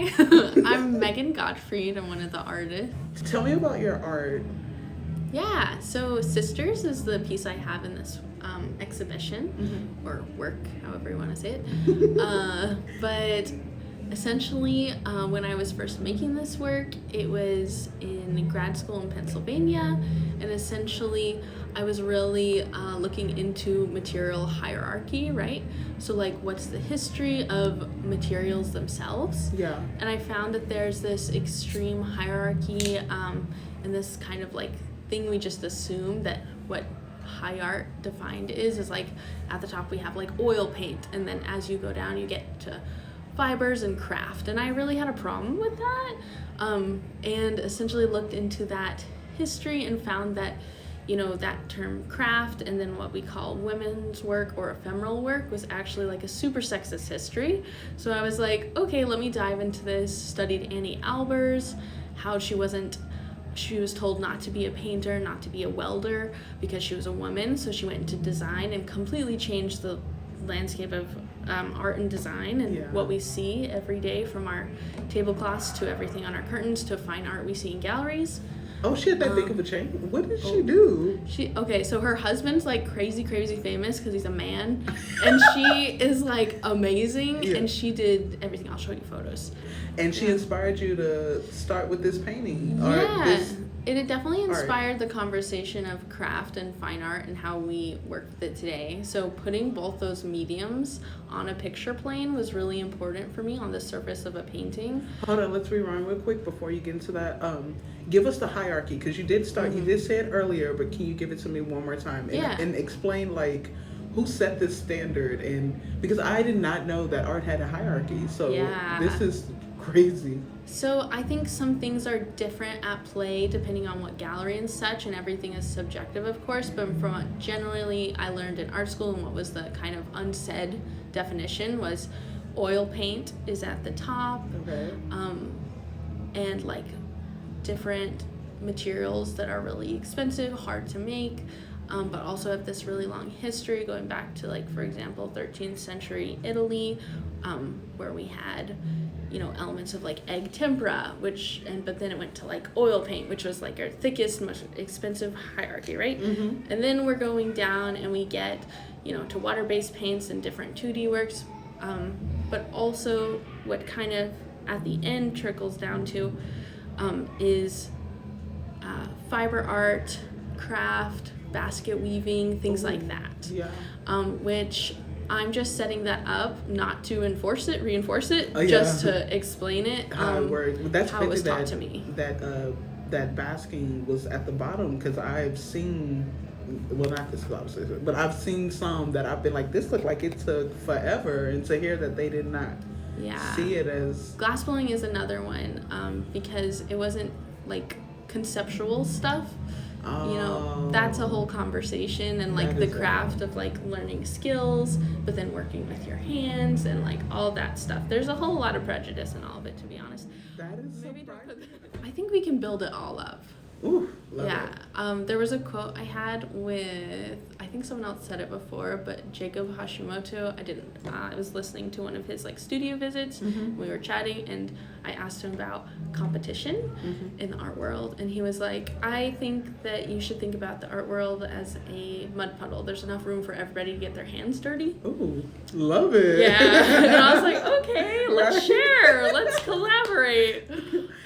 Hi, I'm Megan Gottfried. I'm one of the artists. Tell me about your art. Yeah, so Sisters is the piece I have in this exhibition, or work, however you want to say it. But essentially, when I was first making this work, it was in grad school in Pennsylvania, and essentially I was really looking into material hierarchy, right? So like, what's the history of materials themselves? Yeah. And I found that there's this extreme hierarchy, and this kind of like thing we just assume that what high art defined is like, at the top we have like oil paint, and then as you go down you get to fibers and craft, and I really had a problem with that, and essentially looked into that history and found that, you know, that term craft and then what we call women's work or ephemeral work was actually like a super sexist history. So I was like, okay, let me dive into this. Studied Annie Albers, how she was told not to be a painter, not to be a welder because she was a woman, so she went into design and completely changed the landscape of art and design and what we see every day, from our tablecloths to everything on our curtains to fine art we see in galleries. Oh, she had that big of a change? What did she do? So her husband's like crazy famous because he's a man, and she is like amazing, and she did everything. I'll show you photos. And she inspired you to start with this painting? It definitely inspired the conversation of craft and fine art and how we work with it today. So putting both those mediums on a picture plane was really important for me on the surface of a painting. Hold on, let's rewind real quick before you get into that. Give us the hierarchy, because you did start, you did say it earlier, but can you give it to me one more time? And explain, like, who set this standard? And because I did not know that art had a hierarchy, so this is crazy. So I think some things are different at play depending on what gallery and such, and everything is subjective, of course, but from what generally I learned in art school and what was the kind of unsaid definition was oil paint is at the top, and like different materials that are really expensive, hard to make, but also have this really long history going back to, like, for example, 13th century Italy, where we had, you know, elements of like egg tempera, but then it went to like oil paint, which was like our thickest, most expensive hierarchy, right? And then we're going down and we get, you know, to water-based paints and different 2D works, but also what kind of at the end trickles down to is fiber art, craft, basket weaving, things like that. Which I'm just setting that up not to reinforce it, just to explain it, how it works. That's how it was taught to me. That basking was at the bottom, because I've seen, well, not this conversation, but I've seen some that I've been like, this looked like it took forever, and to hear that they did not see it as... Glass blowing is another one, because it wasn't like conceptual stuff. You know, that's a whole conversation, and like the craft of like learning skills, but then working with your hands and like all that stuff. There's a whole lot of prejudice in all of it, to be honest. That is I think we can build it all up. Ooh, love it. There was a quote I had with, I think someone else said it before, but Jacob Hashimoto. I was listening to one of his like studio visits. We were chatting, and I asked him about competition in the art world, and he was like, I think that you should think about the art world as a mud puddle. There's enough room for everybody to get their hands dirty. Ooh, love it. Yeah. And I was like, okay, let's share, let's collaborate.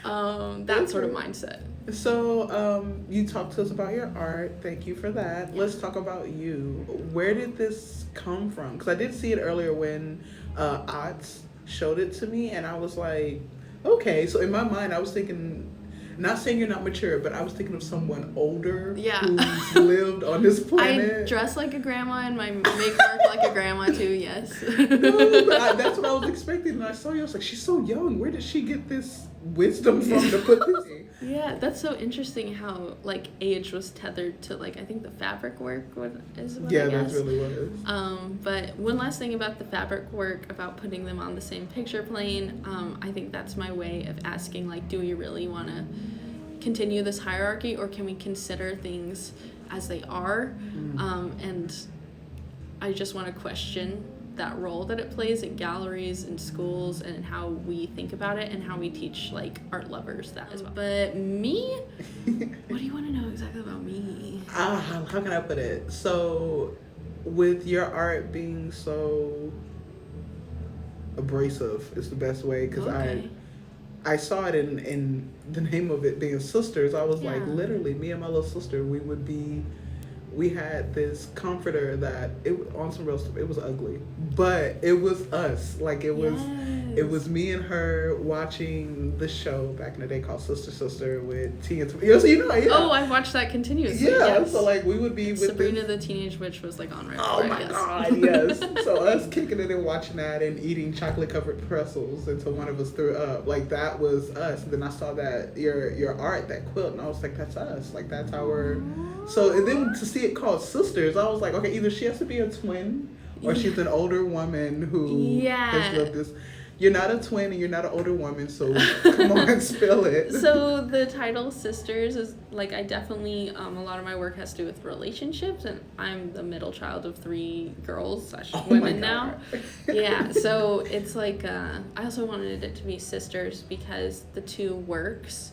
That sort of mindset. So, you talked to us about your art. Thank you for that. Let's talk about you. Where did this come from? Because I did see it earlier when Otts showed it to me, and I was like, okay. So in my mind, I was thinking, not saying you're not mature, but I was thinking of someone older who's lived on this planet. I dress like a grandma, and my make work like a grandma too, yes. No, but that's what I was expecting. And I saw you, I was like, she's so young. Where did she get this wisdom from to put this in? Yeah, that's so interesting how like age was tethered to like, I think the fabric work is what I guess. That's really what it is. But one last thing about the fabric work, about putting them on the same picture plane, I think that's my way of asking, like, do we really want to continue this hierarchy, or can we consider things as they are? And I just want to question that role that it plays in galleries and schools and in how we think about it and how we teach like art lovers that as well. But me, what do you want to know exactly about me? How can I put it? So, with your art being so abrasive is the best way, because Okay. I saw it in the name of it being sisters. I was Yeah. like, literally, me and my little sister, we had this comforter that on some real stuff, it was ugly, but it was us. Like it was me and her watching the show back in the day called Sister with T and yeah. Oh, I've watched that continuously. Yeah, Yes. so like we would be with Sabrina the Teenage Witch was like on right Oh before, my yes. God, yes. So us kicking it and watching that and eating chocolate covered pretzels until one of us threw up. Like that was us. And then I saw that your art, that quilt, and I was like, that's us. Like that's our. So and then to see it called Sisters, I was like, okay, either she has to be a twin or she's an older woman who has lived this. You're not a twin and you're not an older woman, so come on, spill it. So the title Sisters is like, I definitely, a lot of my work has to do with relationships, and I'm the middle child of 3 girls / women now. Yeah, so it's like, I also wanted it to be sisters because the 2 works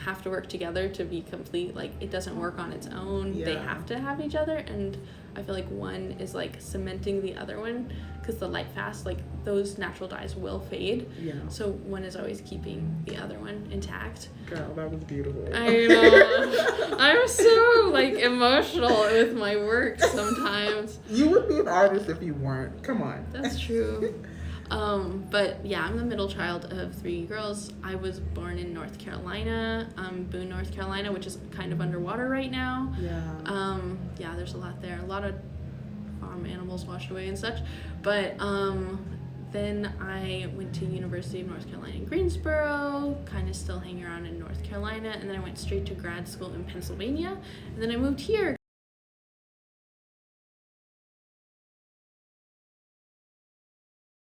have to work together to be complete. Like it doesn't work on its own. They have to have each other, and I feel like one is like cementing the other one, because the light fast, like those natural dyes will fade. Yeah. So one is always keeping the other one intact. Girl, that was beautiful. I know. I'm so like emotional with my work sometimes. You would be an artist if you weren't. Come on. That's true. But yeah, I'm the middle child of 3 girls. I was born in North Carolina, Boone, North Carolina, which is kind of underwater right now. Yeah. Yeah, there's a lot there. A lot of farm animals washed away and such. But then I went to University of North Carolina in Greensboro, kind of still hanging around in North Carolina, and then I went straight to grad school in Pennsylvania, and then I moved here